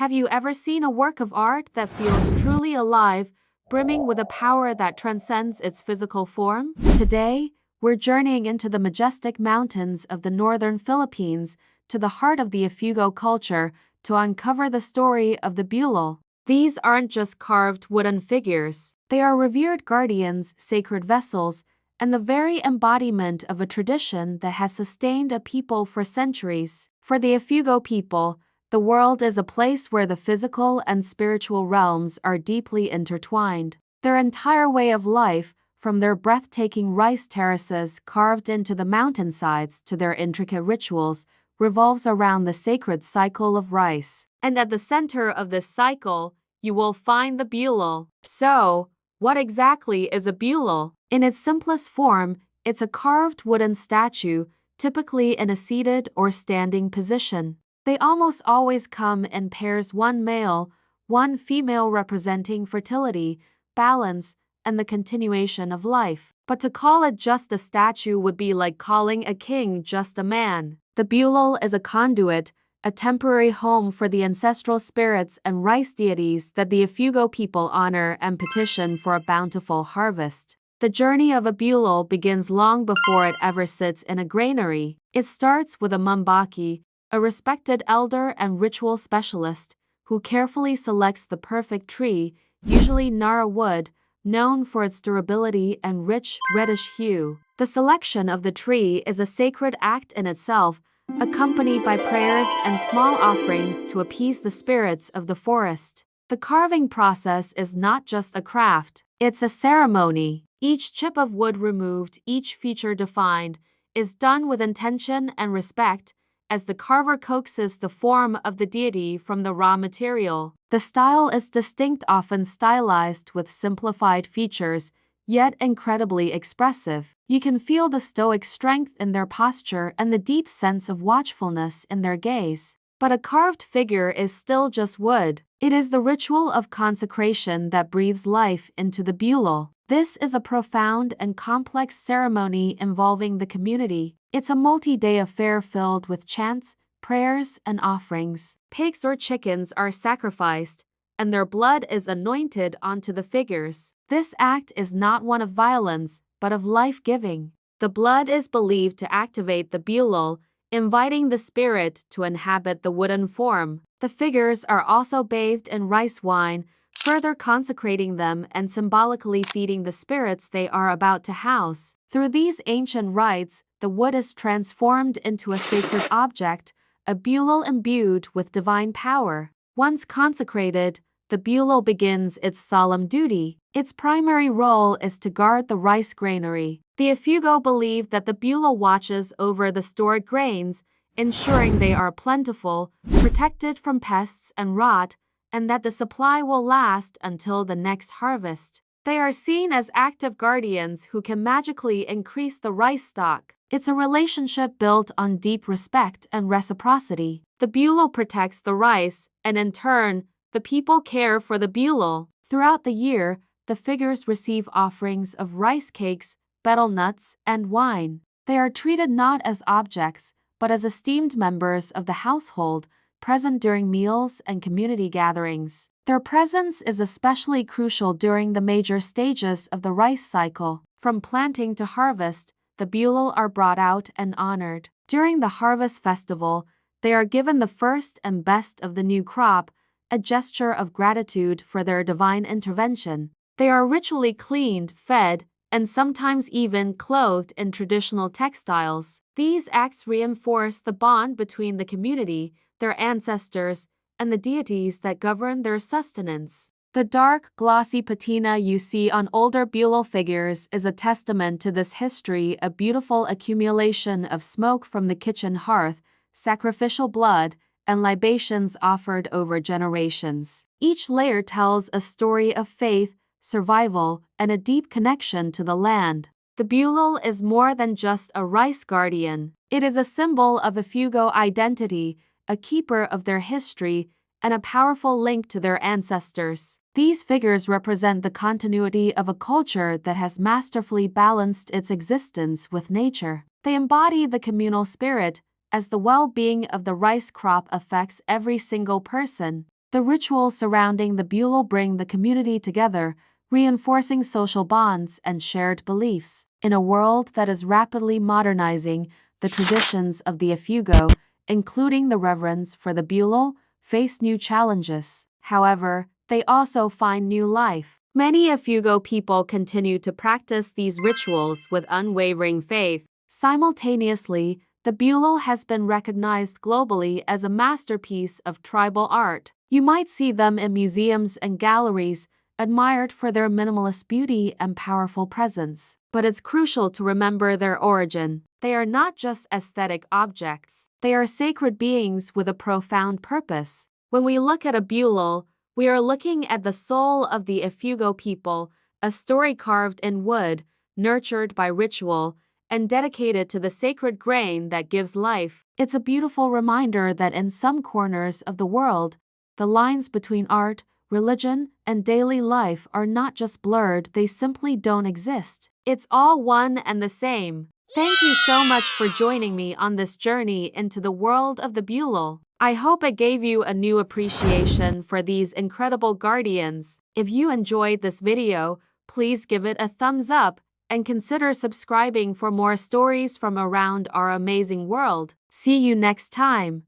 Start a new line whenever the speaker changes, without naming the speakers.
Have you ever seen a work of art that feels truly alive, brimming with a power that transcends its physical form? Today, we're journeying into the majestic mountains of the northern Philippines, to the heart of the Ifugao culture, to uncover the story of the Bulul. These aren't just carved wooden figures. They are revered guardians, sacred vessels, and the very embodiment of a tradition that has sustained a people for centuries. For the Ifugao people, the world is a place where the physical and spiritual realms are deeply intertwined. Their entire way of life, from their breathtaking rice terraces carved into the mountainsides to their intricate rituals, revolves around the sacred cycle of rice. And at the center of this cycle, you will find the Bulul. So, what exactly is a Bulul? In its simplest form, it's a carved wooden statue, typically in a seated or standing position. They almost always come in pairs, one male, one female, representing fertility, balance, and the continuation of life. But to call it just a statue would be like calling a king just a man. The Bulul is a conduit, a temporary home for the ancestral spirits and rice deities that the Ifugao people honor and petition for a bountiful harvest. The journey of a Bulul begins long before it ever sits in a granary. It starts with a mambaki, a respected elder and ritual specialist, who carefully selects the perfect tree, usually Nara wood, known for its durability and rich, reddish hue. The selection of the tree is a sacred act in itself, accompanied by prayers and small offerings to appease the spirits of the forest. The carving process is not just a craft, it's a ceremony. Each chip of wood removed, each feature defined, is done with intention and respect, as the carver coaxes the form of the deity from the raw material. The style is distinct, often stylized with simplified features, yet incredibly expressive. You can feel the stoic strength in their posture and the deep sense of watchfulness in their gaze. But a carved figure is still just wood. It is the ritual of consecration that breathes life into the Bulul. This is a profound and complex ceremony involving the community. It's a multi-day affair filled with chants, prayers, and offerings. Pigs or chickens are sacrificed, and their blood is anointed onto the figures. This act is not one of violence, but of life-giving. The blood is believed to activate the Bulul, inviting the spirit to inhabit the wooden form. The figures are also bathed in rice wine, further consecrating them and symbolically feeding the spirits they are about to house. Through these ancient rites, the wood is transformed into a sacred object, a Bulul imbued with divine power. Once consecrated, the Bulul begins its solemn duty. Its primary role is to guard the rice granary. The Ifugao believe that the Bulul watches over the stored grains, ensuring they are plentiful, protected from pests and rot, and that the supply will last until the next harvest. They are seen as active guardians who can magically increase the rice stock. It's a relationship built on deep respect and reciprocity. The Bulul protects the rice, and in turn, the people care for the Bulul. Throughout the year, the figures receive offerings of rice cakes, betel nuts, and wine. They are treated not as objects, but as esteemed members of the household, present during meals and community gatherings. Their presence is especially crucial during the major stages of the rice cycle. From planting to harvest, the Bulul are brought out and honored. During the harvest festival, they are given the first and best of the new crop, a gesture of gratitude for their divine intervention. They are ritually cleaned, fed, and sometimes even clothed in traditional textiles. These acts reinforce the bond between the community, their ancestors, and the deities that govern their sustenance. The dark, glossy patina you see on older Bulul figures is a testament to this history, a beautiful accumulation of smoke from the kitchen hearth, sacrificial blood, and libations offered over generations. Each layer tells a story of faith, survival, and a deep connection to the land. The Bulul is more than just a rice guardian. It is a symbol of Ifugao identity, a keeper of their history, and a powerful link to their ancestors. These figures represent the continuity of a culture that has masterfully balanced its existence with nature. They embody the communal spirit, as the well-being of the rice crop affects every single person. The rituals surrounding the Bulul bring the community together, reinforcing social bonds and shared beliefs. In a world that is rapidly modernizing, the traditions of the Ifugo, including the reverence for the Bulul, face new challenges. However, they also find new life. Many Ifugo people continue to practice these rituals with unwavering faith. Simultaneously, the Bulul has been recognized globally as a masterpiece of tribal art. You might see them in museums and galleries, admired for their minimalist beauty and powerful presence. But it's crucial to remember their origin. They are not just aesthetic objects. They are sacred beings with a profound purpose. When we look at a Bulul, we are looking at the soul of the Ifugo people, a story carved in wood, nurtured by ritual, and dedicated to the sacred grain that gives life. It's a beautiful reminder that in some corners of the world, the lines between art, religion, and daily life are not just blurred, they simply don't exist. It's all one and the same. Thank you so much for joining me on this journey into the world of the Bulul. I hope it gave you a new appreciation for these incredible guardians. If you enjoyed this video, please give it a thumbs up and consider subscribing for more stories from around our amazing world. See you next time.